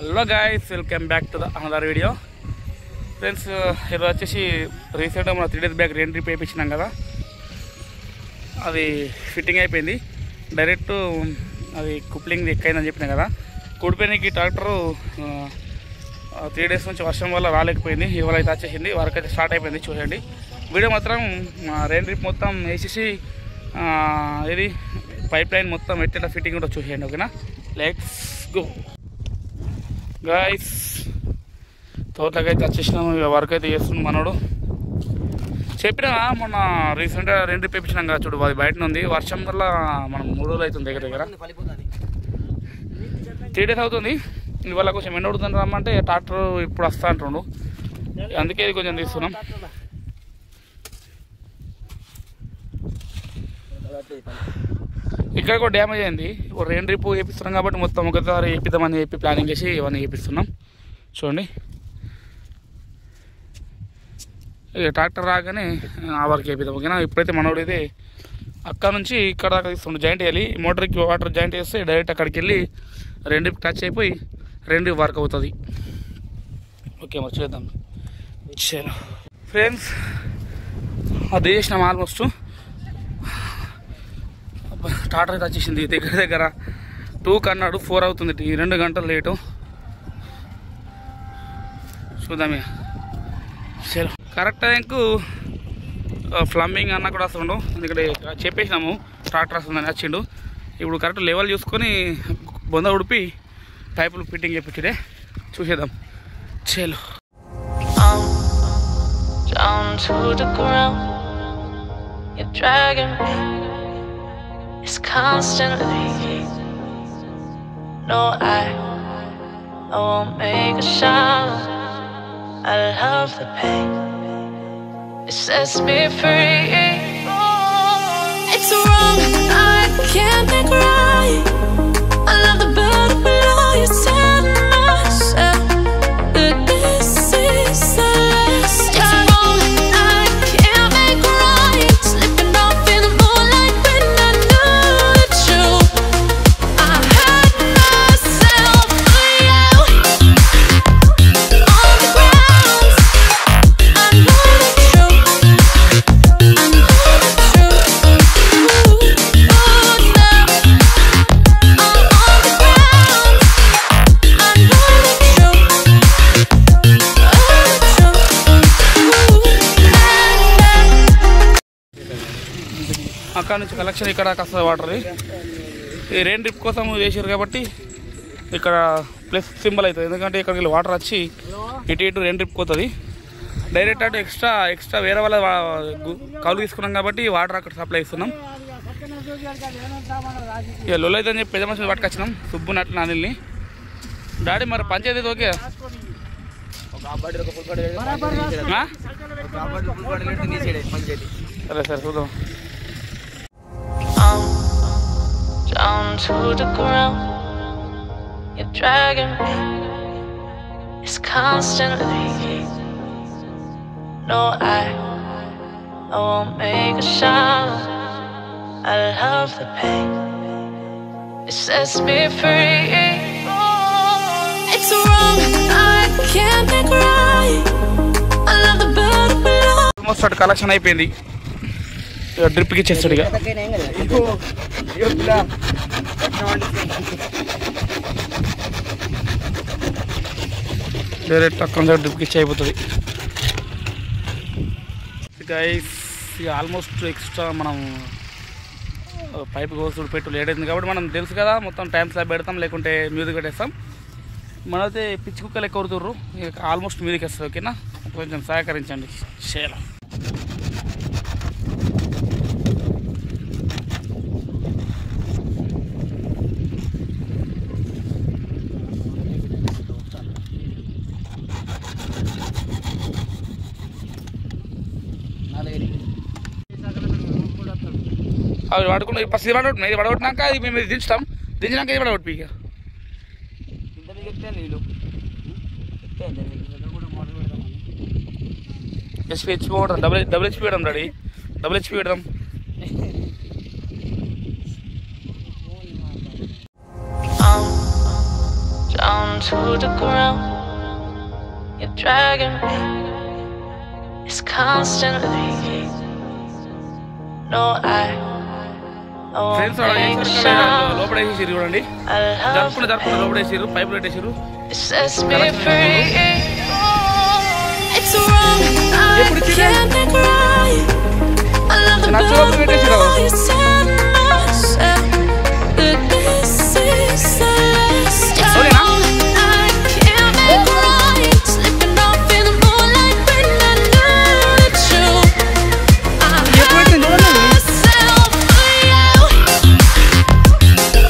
Hello guys, welcome back to the another video. Friends, ఈరోజు వచ్చేసి రీసెంట్గా మనం 3 days బ్యాక్ రెయిన్ డ్రిప్ వేయించినాం కదా, అది ఫిట్టింగ్ అయిపోయింది. డైరెక్ట్ అది కుప్లింగ్ ఎక్కైందని చెప్పినా కదా. కూడిపోయినకి ట్రాక్టరు 3 days నుంచి వర్షం వల్ల రాలేకపోయింది. ఇవాళ అయితే వచ్చేసింది, వర్క్ అయితే స్టార్ట్ అయిపోయింది. చూడండి వీడియో మాత్రం రెయిన్ డ్రిప్ మొత్తం వేసేసి ఇది పైప్ లైన్ మొత్తం ఎట్లా ఫిట్టింగ్ కూడా చూసేయండి. ఓకేనా, లెట్స్ గో గాయ్స్. తోటకి అయితే వచ్చేసినాము, వర్క్ అయితే చేస్తున్నాం. మనోడు చెప్పినా మొన్న రీసెంట్గా రెండు పెంచినాం కదా, చూడు అది బయట ఉంది. వర్షం వల్ల మనం 3 రోజులు అవుతుంది దగ్గర 3 days అవుతుంది. ఇవాళ కొంచెం ఎండ ఉడుతుంది రమ్మంటే ట్రాక్టర్ ఇప్పుడు వస్తా అంటుండు, అందుకే ఇది కొంచెం తీస్తున్నాం. ఇక్కడ కూడా డ్యామేజ్ అయింది. ఇప్పుడు రెయిన్ డ్రిప్ వేపిస్తున్నాం కాబట్టి మొత్తం ఒకసారి వేపిద్దామని చెప్పి ప్లానింగ్ చేసి ఇవన్నీ వేపిస్తున్నాం. చూడండి, ఇక ట్రాక్టర్ రాగానే ఆ వరకు వేపిద్దాం. ఓకేనా, ఇప్పుడైతే మనోడు ఇది అక్కడ నుంచి ఇక్కడ దాకా తీస్తుండే జాయింట్ వేయాలి. మోటార్కి వాటర్ జాయింట్ వేస్తే డైరెక్ట్ అక్కడికి వెళ్ళి రెయిన్ డ్రిప్ టచ్ అయిపోయి రెయిన్ డ్రిప్ వర్క్ అవుతుంది. ఓకే, మరి చూద్దాం. చలో ఫ్రెండ్స్, అది చేసినాం ఆల్మోస్ట్. ట్రాక్టర్ అయితే వచ్చేసింది. దగ్గర 2 కన్నాడు 4 అవుతుంది. 2 గంటలు లేటు. చూద్దాం. చలో, కరెక్ట్ టైంకు ప్లంబింగ్ అన్న కూడా వస్తుండు. ఎందుకంటే చెప్పేసినాము ట్రాక్టర్ వస్తుందని వచ్చిండు. ఇప్పుడు కరెక్ట్ లెవెల్ చూసుకొని బొంద ఉడిపి పైపులు ఫిట్టింగ్ చేపించుడే చూసేద్దాం. చలో, it's constantly. No, I won't make a sound. I love the pain, it sets me free. It's wrong, I can't make right. I love the better below. You tell myself that this is the last time. It's wrong, I can't make right. Slipping off in the moonlight when I knew the truth. I had myself for you. On the ground, I know the truth. I know the truth. Oh, now I'm on the ground. I know the truth. అక్కడ నుంచి collection ఇక్కడ వస్తుంది water. ఈ rain drip కోసం వేసారు కాబట్టి ఇక్కడ plus symbol అవుతుంది. ఎందుకంటే ఇక్కడికి వెళ్ళి వాటర్ వచ్చి ఇటు రెయిన్ డ్రిప్ పోతుంది. డైరెక్ట్ అటు ఎక్స్ట్రా వేరే వాళ్ళ కౌలు తీసుకున్నాం కాబట్టి వాటర్ అక్కడ సప్లై ఇస్తున్నాం. ఇక లొల్ అయితే అని చెప్పి పెద్ద మనుషులు పట్టుకొచ్చినాం. సుబ్బు నట్లు నానిల్ని. డాడీ మరి పంచాయతీ ఓకే? సరే సరే చూద్దాం. Down to the ground, you're dragging me. It's constantly. No, I won't make a sound. I love the pain, it sets me free. It's wrong, I can't make right. I love the better below. Almost collection అయిపోయింది. డ్రిప్కి ఇచ్చేస్తాడు. ఇక direct అక్కడ డ్రిప్కి ఇచ్చి అయిపోతుంది. Guys, ఇక almost extra మనం pipe కోసుడు పెట్టు late అవుతుంది కాబట్టి మనం తెలుసు కదా, మొత్తం టైం స్లాబ్ పెడతాం, లేకుంటే మ్యూజిక్ పెట్టేస్తాం. మనైతే పిచ్చి కుక్కలు ఎక్కువ కొడుతుర్రు. ఇక ఆల్మోస్ట్ మ్యూజిక్ వస్తుంది. ఓకేనా, కొంచెం సహకరించండి. షేలా అవి పడుకుంటా. ఫస్ట్ ఇది పడగొట్టు, ఇది పడగొట్టినాక ఇది మేము దించుతాం. దించినాక ఇది పడగొట్టు. ఇక హెచ్పి మోటార్ డబుల్ హెచ్పి పెడదాం డాడీ, డబుల్ హెచ్పి పెడదాం. down to the ground. You're dragging me. It's constantly. No, I won't make a sound. I love the pain. It sets me free. It's wrong. I can't make right. I love the way you tell myself that this is the last time. I can't make right. Slipping off in the moonlight when I know it's true. I hurt myself for you.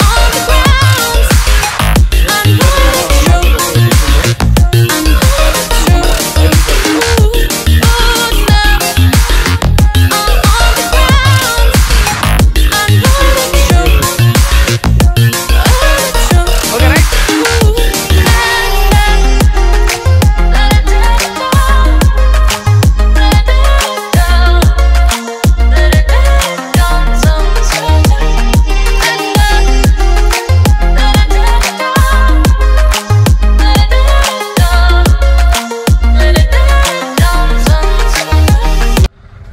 On the ground, I know it's true. I know it's true. Oh, now I'm on the ground. I know it's true. Oh, it's true. Okay, right?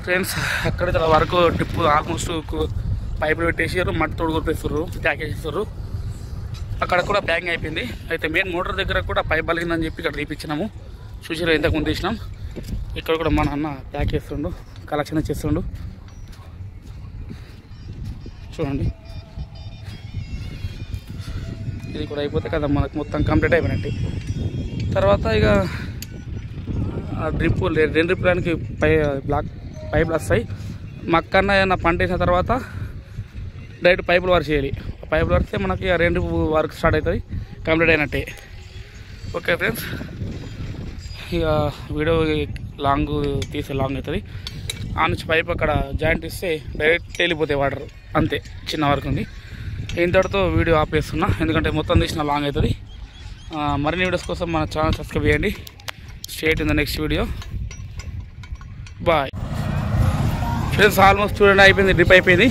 Friends అక్కడ వరకు trip almost పైపులు పెట్టేసారు, మట్టి తోడు కొట్టేస్తారు, pack చేసేస్తారు. అక్కడ కూడా బ్యాంగ్ అయిపోయింది. అయితే మెయిన్ మోటార్ దగ్గర కూడా పైప్ బలిగిందని చెప్పి ఇక్కడ తీపిచ్చినాము. చూసారు, ఇంతకు ముందు తీసినాం. ఇక్కడ కూడా మా నాన్న ప్యాక్ చేస్తుండు, కలెక్షన్ చేస్తుండు. చూడండి, ఇది కూడా అయిపోతే కదా మనకు మొత్తం కంప్లీట్ అయిపోయినట్టు. తర్వాత ఇక డ్రిప్ 2 డ్రిప్లానికి పైపులు వస్తాయి. మక్కన్న ఏదైనా పంట వేసిన తర్వాత డైరెక్ట్ పైపులు వర్క్ చేయాలి. పైపులు వరిస్తే మనకి 2 వర్క్ స్టార్ట్ అవుతుంది, కంప్లీట్ అయినట్టే. ఓకే ఫ్రెండ్స్, ఇక వీడియో లాంగ్ అవుతుంది. ఆ నుంచి పైప్ అక్కడ జాయింట్ ఇస్తే డైరెక్ట్ వెళ్ళిపోతాయి వాటర్, అంతే, చిన్న వరకు ఉంది. ఇంతటితో వీడియో ఆపేస్తున్నా, ఎందుకంటే మొత్తం తీసిన లాంగ్ అవుతుంది. మరిన్ని వీడియోస్ కోసం మన ఛానల్ సబ్స్క్రైబ్ చేయండి. State in the next video. Bye friends. Almost చూడండి, అయిపోయింది, డ్రిప్ అయిపోయింది.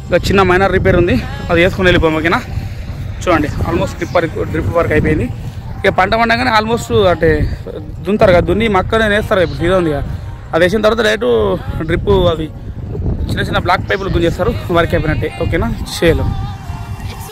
ఇక చిన్న మైనర్ రిపేర్ ఉంది, అది వేసుకొని వెళ్ళిపోయాం. ఓకేనా, చూడండి, ఆల్మోస్ట్ డ్రిప్ వర్క్ అయిపోయింది. ఇక పంట పండగానే ఆల్మోస్ట్ అంటే దున్నుతారు కదా, దున్ని మక్కనే వేస్తారు. ఇప్పుడు సీజన్ ఉంది, అది వేసిన తర్వాత డైరెక్ట్ డ్రిప్ అవి చిన్న చిన్న బ్లాక్ పైపులు గుంజేస్తారు, వర్క్ అయిపోయినట్టే. ఓకేనా, చేయలేం.